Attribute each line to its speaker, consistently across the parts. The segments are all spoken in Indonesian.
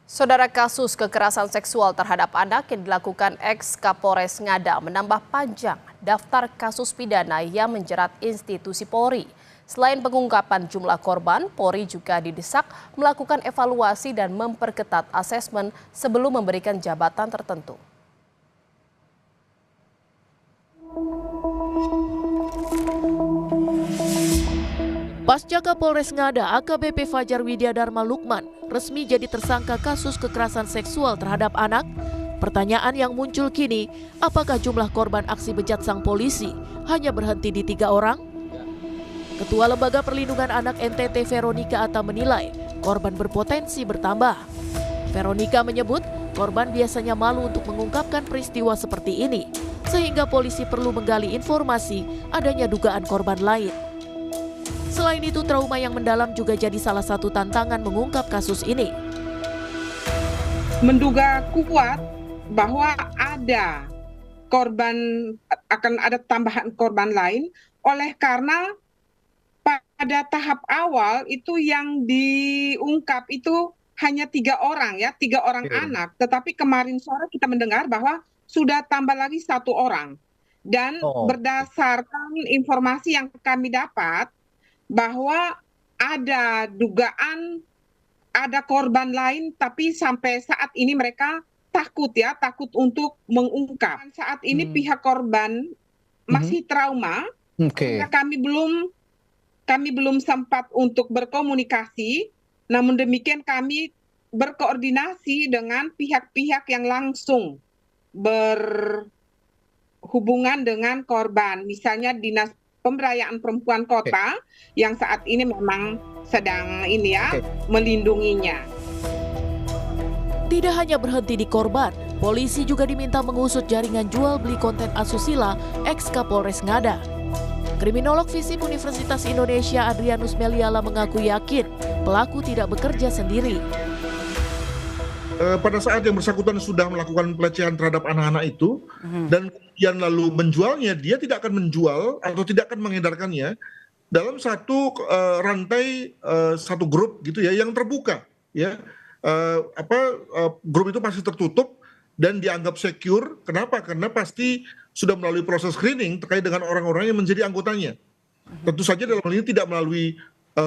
Speaker 1: Saudara, kasus kekerasan seksual terhadap anak yang dilakukan ex-Kapolres Ngada menambah panjang daftar kasus pidana yang menjerat institusi Polri. Selain pengungkapan jumlah korban, Polri juga didesak melakukan evaluasi dan memperketat asesmen sebelum memberikan jabatan tertentu.
Speaker 2: Pasca Kapolres Ngada AKBP Fajar Widyadharma Lukman resmi jadi tersangka kasus kekerasan seksual terhadap anak, pertanyaan yang muncul kini, apakah jumlah korban aksi bejat sang polisi hanya berhenti di 3 orang? Ketua Lembaga Perlindungan Anak NTT Veronica Atta menilai korban berpotensi bertambah. Veronica menyebut korban biasanya malu untuk mengungkapkan peristiwa seperti ini, sehingga polisi perlu menggali informasi adanya dugaan korban lain. Selain itu, trauma yang mendalam juga jadi salah satu tantangan mengungkap kasus ini.
Speaker 3: Menduga kuat bahwa ada korban, akan ada tambahan korban lain, oleh karena pada tahap awal itu yang diungkap itu hanya 3 orang ya, 3 orang anak. Tetapi kemarin sore kita mendengar bahwa sudah tambah lagi 1 orang. Dan berdasarkan informasi yang kami dapat, bahwa ada dugaan ada korban lain, tapi sampai saat ini mereka takut untuk mengungkap. Saat ini pihak korban masih trauma. Kami belum sempat untuk berkomunikasi, namun demikian kami berkoordinasi dengan pihak-pihak yang langsung berhubungan dengan korban, misalnya Dinas Pemberdayaan Perempuan Kota yang saat ini memang sedang melindunginya.
Speaker 2: Tidak hanya berhenti di korban, polisi juga diminta mengusut jaringan jual beli konten asusila ex-Kapolres Ngada. Kriminolog FISIP Universitas Indonesia Adrianus Meliala mengaku yakin pelaku tidak bekerja sendiri.
Speaker 4: Pada saat yang bersangkutan sudah melakukan pelecehan terhadap anak-anak itu dan kemudian lalu menjualnya, dia tidak akan menjual atau tidak akan mengedarkannya dalam satu rantai, satu grup gitu ya yang terbuka ya. Grup itu pasti tertutup dan dianggap secure. Kenapa? Karena pasti sudah melalui proses screening terkait dengan orang-orang yang menjadi anggotanya. Tentu saja dalam hal ini tidak melalui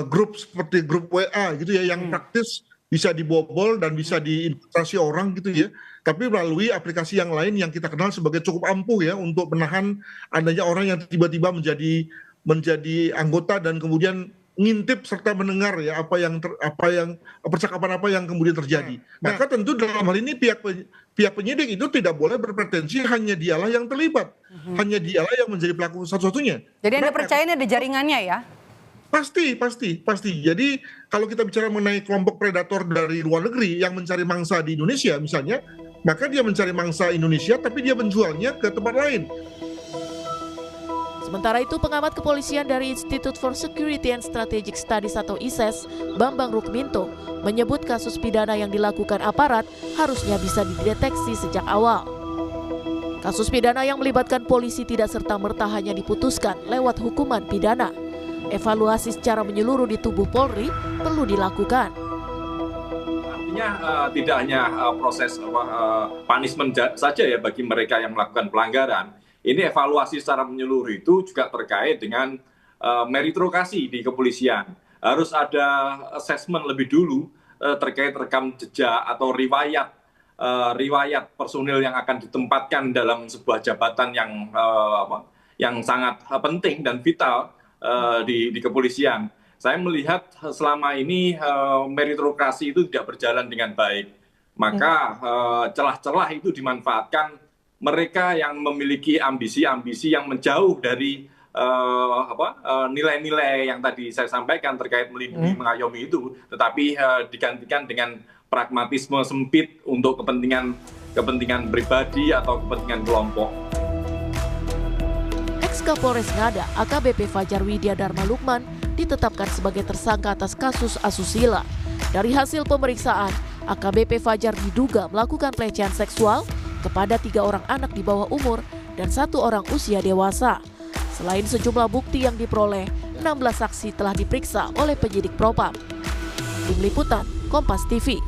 Speaker 4: grup seperti grup WA gitu ya yang praktis bisa dibobol dan bisa diinvestasi orang gitu ya, tapi melalui aplikasi yang lain yang kita kenal sebagai cukup ampuh ya untuk menahan adanya orang yang tiba-tiba menjadi anggota dan kemudian ngintip serta mendengar ya percakapan apa yang kemudian terjadi. Maka tentu dalam hal ini pihak penyidik itu tidak boleh berpretensi hanya dialah yang terlibat, hanya dialah yang menjadi pelaku satu-satunya.
Speaker 5: Jadi Anda percaya ini ada jaringannya ya?
Speaker 4: Pasti. Jadi kalau kita bicara mengenai kelompok predator dari luar negeri yang mencari mangsa di Indonesia misalnya, maka dia mencari mangsa Indonesia tapi dia menjualnya ke tempat lain.
Speaker 2: Sementara itu, pengamat kepolisian dari Institute for Security and Strategic Studies atau ISES, Bambang Rukminto, menyebut kasus pidana yang dilakukan aparat harusnya bisa dideteksi sejak awal. Kasus pidana yang melibatkan polisi tidak serta-merta hanya diputuskan lewat hukuman pidana. Evaluasi secara menyeluruh di tubuh Polri perlu dilakukan.
Speaker 6: Artinya tidak hanya proses punishment saja ya bagi mereka yang melakukan pelanggaran. Ini evaluasi secara menyeluruh itu juga terkait dengan meritokrasi di kepolisian. Harus ada assessment lebih dulu terkait rekam jejak atau riwayat personil yang akan ditempatkan dalam sebuah jabatan yang sangat penting dan vital di kepolisian. Saya melihat selama ini meritokrasi itu tidak berjalan dengan baik. Maka celah-celah itu dimanfaatkan mereka yang memiliki ambisi-ambisi yang menjauh dari nilai-nilai yang tadi saya sampaikan terkait melindungi, mengayomi itu, tetapi digantikan dengan pragmatisme sempit untuk kepentingan pribadi atau kepentingan kelompok.
Speaker 2: Kapolres Ngada AKBP Fajar Widyadharma Lukman ditetapkan sebagai tersangka atas kasus asusila. Dari hasil pemeriksaan, AKBP Fajar diduga melakukan pelecehan seksual kepada 3 orang anak di bawah umur dan 1 orang usia dewasa. Selain sejumlah bukti yang diperoleh, 16 saksi telah diperiksa oleh penyidik Propam. Tim Liputan, Kompas TV.